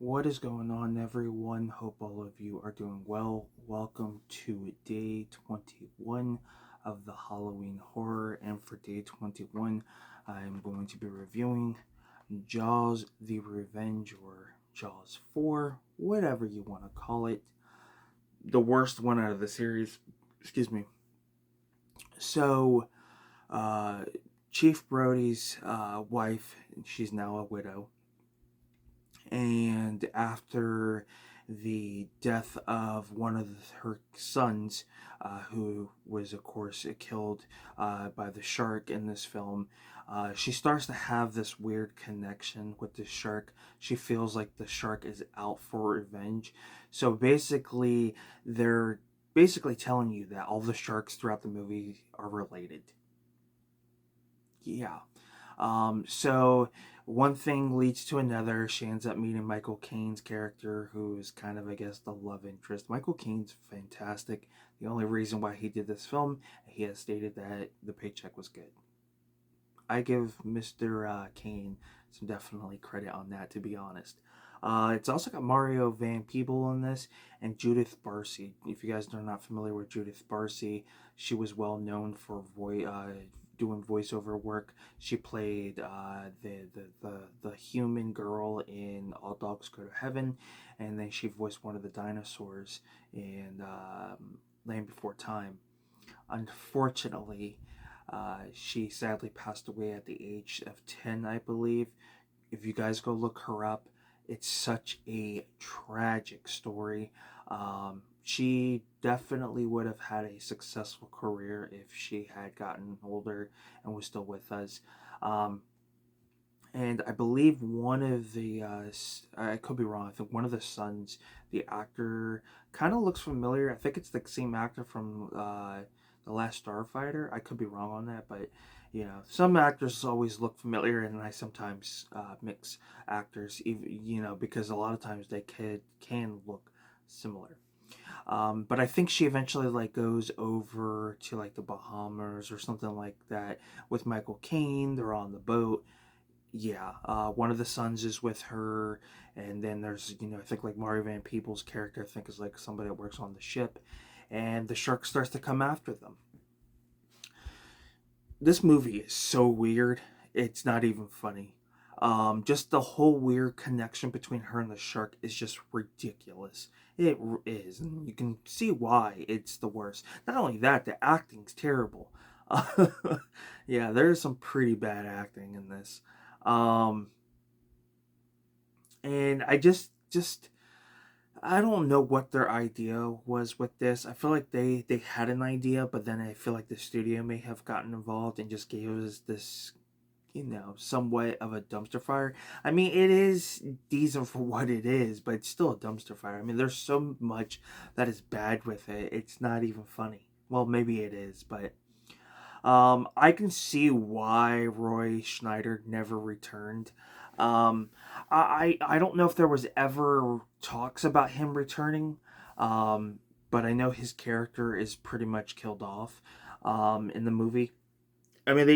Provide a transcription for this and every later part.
What is going on, everyone? Hope all of you are doing well. Welcome to day 21 of the Halloween horror. And for day 21, I'm going to be reviewing Jaws the Revenge, or Jaws 4, whatever you want to call it. The worst one out of the series. Excuse me. So, uh, Chief Brody's wife, she's now a widow, and after the death of one of her sons, who was, of course, killed by the shark in this film, she starts to have this weird connection with the shark. She feels like the shark is out for revenge. So basically, they're basically telling you that all the sharks throughout the movie are related. Yeah. So one thing leads to another. She ends up meeting Michael Caine's character, who is kind of, I guess, the love interest. Michael Caine's fantastic. The only reason why he did this film, he has stated that the paycheck was good. I give Mr. Caine some definitely credit on that, to be honest. It's also got Mario Van Peebles in this and Judith Barcy. If you guys are not familiar with Judith Barcy, she was well known for doing voiceover work. She played the human girl in All Dogs Go to Heaven, and then she voiced one of the dinosaurs in Land Before Time. Unfortunately, she sadly passed away at the age of 10, I believe. If you guys go look her up, it's such a tragic story. She definitely would have had a successful career if she had gotten older and was still with us. Um, and I believe one of the, I could be wrong, I think one of the sons, the actor, kind of looks familiar. I think it's the same actor from The Last Starfighter. I could be wrong on that, but some actors always look familiar, and I sometimes mix actors, because a lot of times they can look similar. But I think she eventually like goes over to like the Bahamas or something like that with Michael Caine. They're on the boat. Yeah, one of the sons is with her, and then there's I think like Mario Van Peebles' character, I think, is like somebody that works on the ship, and the shark starts to come after them. This movie is so weird. It's not even funny. Just the whole weird connection between her and the shark is just ridiculous. It is, and you can see why it's the worst. Not only that, the acting's terrible. Yeah, there's some pretty bad acting in this. Um, and I just I don't know what their idea was with this. I feel like they had an idea, but then I feel like the studio may have gotten involved and just gave us this, somewhat of a dumpster fire. I mean, it is decent for what it is, but it's still a dumpster fire. I mean, there's so much that is bad with it. It's not even funny. Well, maybe it is, but I can see why Roy Schneider never returned. Um, I don't know if there was ever talks about him returning, um, but I know his character is pretty much killed off in the movie. I mean,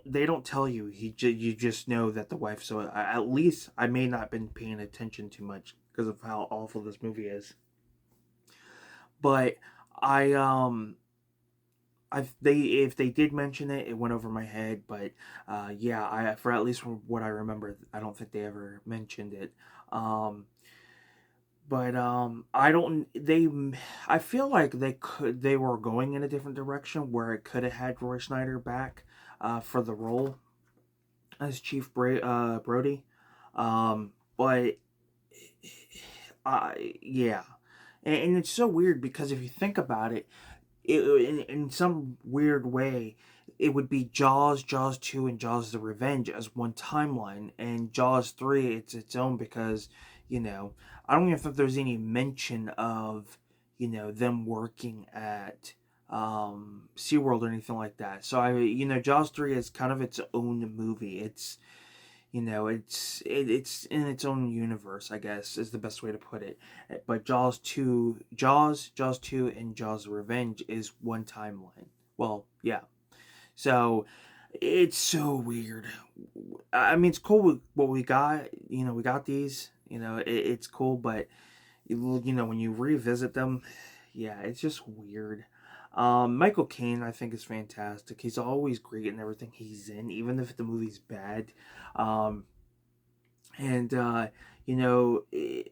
they don't tell you. You just know that the wife. So at least I may not have been paying attention too much because of how awful this movie is. But I if they did mention it, it went over my head. But yeah, I for at least from what I remember, I don't think they ever mentioned it. Um, but I don't. I feel like they were going in a different direction where it could have had Roy Schneider back for the role as Brody. But yeah, and it's so weird because if you think about it, in some weird way, it would be Jaws 2, and Jaws the Revenge as one timeline, and Jaws 3, it's its own because, you know, I don't even think there's any mention of, them working at SeaWorld or anything like that. So, Jaws 3 is kind of its own movie. It's in its own universe, I guess, is the best way to put it. But Jaws 2 and Jaws Revenge is one timeline. Well, yeah. So it's so weird. I mean, it's cool with what we got. We got these. It's cool, but when you revisit them, yeah, it's just weird. Michael Caine, I think, is fantastic. He's always great in everything he's in, even if the movie's bad. Um, and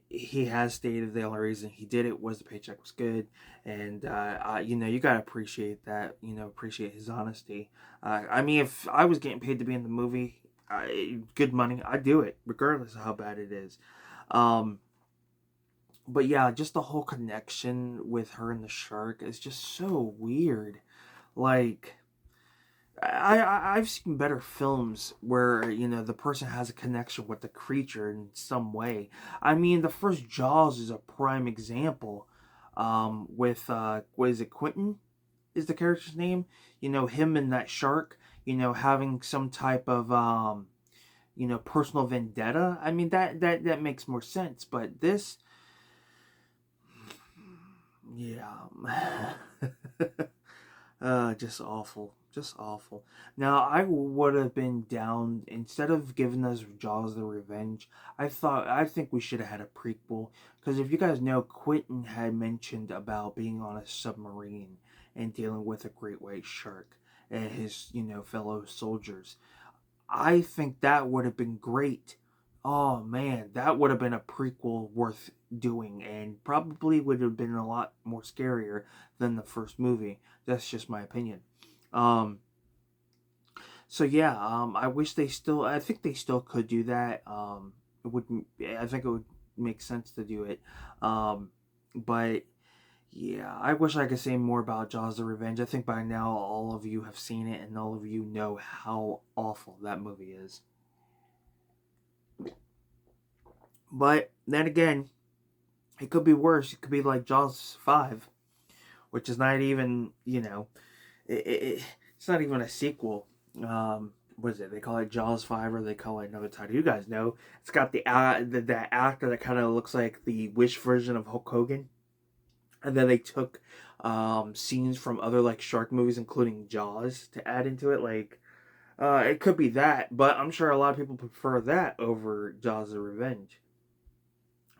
he has stated the only reason he did it was the paycheck was good, and you gotta appreciate that. Appreciate his honesty. I mean, if I was getting paid to be in the movie, good money, I'd do it regardless of how bad it is. Um, but yeah, just the whole connection with her and the shark is just so weird. Like, I've seen better films where the person has a connection with the creature in some way. I mean, the first Jaws is a prime example. With what is it, Quentin is the character's name? Him and that shark. Having some type of personal vendetta. I mean, that makes more sense. But this, yeah. Just awful. Just awful. Now, I would have been down, instead of giving us Jaws the Revenge, I think we should have had a prequel. Because if you guys know, Quentin had mentioned about being on a submarine and dealing with a great white shark and his, fellow soldiers. I think that would have been great. Oh man, that would have been a prequel worth doing, and probably would have been a lot more scarier than the first movie. That's just my opinion. Um, so yeah, I wish they still. I think they still could do that. It wouldn't. I think it would make sense to do it. Um, but yeah, I wish I could say more about Jaws: The Revenge. I think by now all of you have seen it, and all of you know how awful that movie is. But then again, it could be worse. It could be like Jaws 5, which is not even, it's not even a sequel. What is it? They call it Jaws 5, or they call it another title. You guys know. It's got the actor that kind of looks like the Wish version of Hulk Hogan. And then they took scenes from other like shark movies, including Jaws, to add into it. Like, it could be that, but I'm sure a lot of people prefer that over Jaws: The Revenge.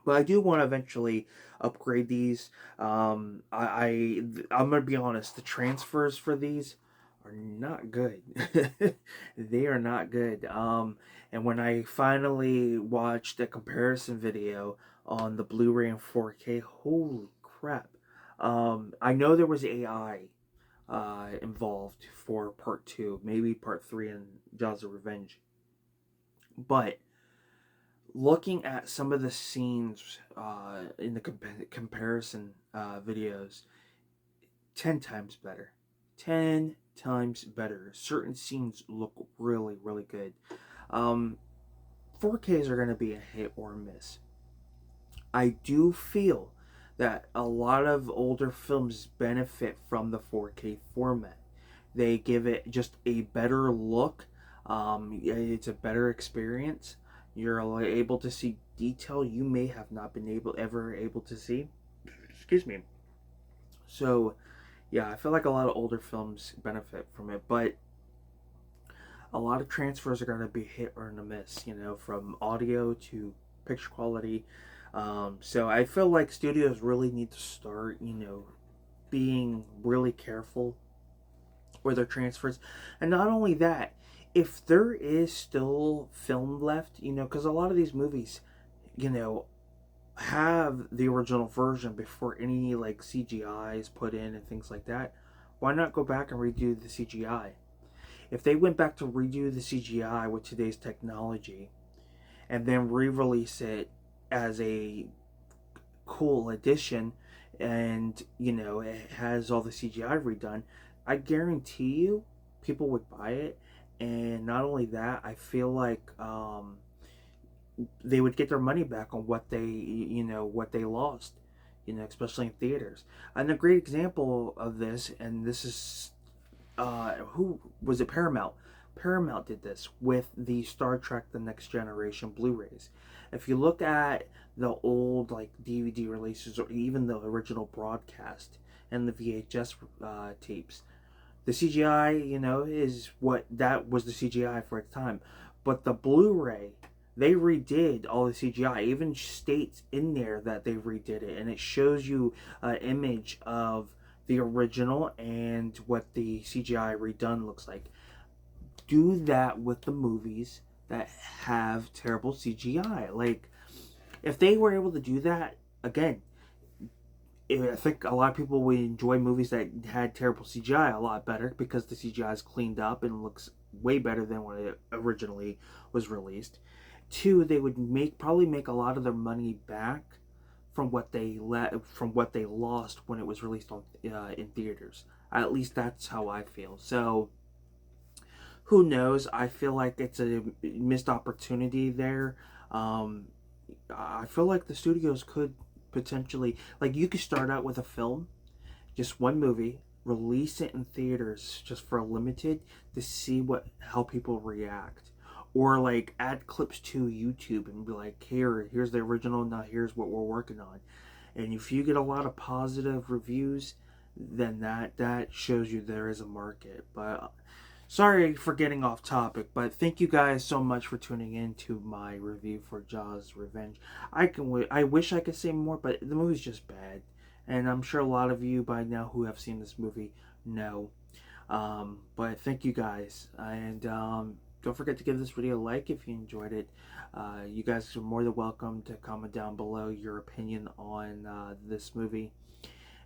But I do want to eventually upgrade these. I'm gonna be honest. The transfers for these are not good. They are not good. And when I finally watched a comparison video on the Blu-ray and 4K, holy crap! I know there was AI involved for part two, maybe part three in Jaws of Revenge, but looking at some of the scenes in the comparison videos, 10 times better. 10 times better. Certain scenes look really, really good. Um, 4Ks are going to be a hit or a miss. I do feel that a lot of older films benefit from the 4K format. They give it just a better look. It's a better experience. You're able to see detail you may have not been able to see. Excuse me. So yeah, I feel like a lot of older films benefit from it, but a lot of transfers are going to be hit or a miss. From audio to picture quality. So I feel like studios really need to start, being really careful with their transfers. And not only that, if there is still film left, because a lot of these movies, you know, have the original version before any like CGI is put in and things like that, why not go back and redo the CGI? If they went back to redo the CGI with today's technology and then re-release it as a cool addition, and it has all the CGI redone, I guarantee you people would buy it. And not only that, I feel like they would get their money back on what they lost, especially in theaters. And a great example of this, and this is who was it? Paramount did this with the Star Trek The Next Generation Blu-rays. If you look at the old like DVD releases or even the original broadcast and the VHS tapes, the CGI, is what that was the CGI for its time. But the Blu-ray they redid all the CGI. It even states in there that they redid it, and it shows you an image of the original and what the CGI redone looks like. Do that with the movies that have terrible CGI. Like, if they were able to do that, again, I think a lot of people would enjoy movies that had terrible CGI a lot better because the CGI is cleaned up and looks way better than when it originally was released. Two, they would probably make a lot of their money back from what they lost when it was released on in theaters. At least that's how I feel. So who knows? I feel like it's a missed opportunity there. Um, I feel like the studios could potentially, like, you could start out with a film, just one movie, release it in theaters just for a limited to see how people react, or like add clips to YouTube and be like, here's the original, now here's what we're working on. And if you get a lot of positive reviews, then that shows you there is a market. But sorry for getting off topic, but thank you guys so much for tuning in to my review for Jaws Revenge. I wish I could say more, but the movie's just bad, and I'm sure a lot of you by now who have seen this movie know. But thank you guys, and don't forget to give this video a like if you enjoyed it. You guys are more than welcome to comment down below your opinion on this movie,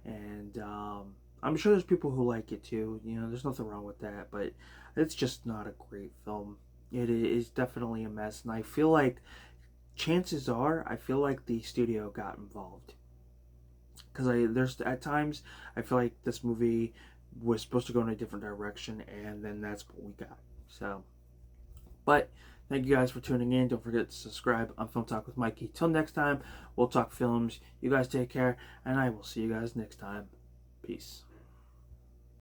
and I'm sure there's people who like it too. You know, there's nothing wrong with that, but it's just not a great film. It is definitely a mess, and I feel like I feel like the studio got involved, because there's at times I feel like this movie was supposed to go in a different direction, and then that's what we got. So, but thank you guys for tuning in. Don't forget to subscribe on Film Talk with Mikey. Till next time, we'll talk films. You guys take care, and I will see you guys next time. Peace.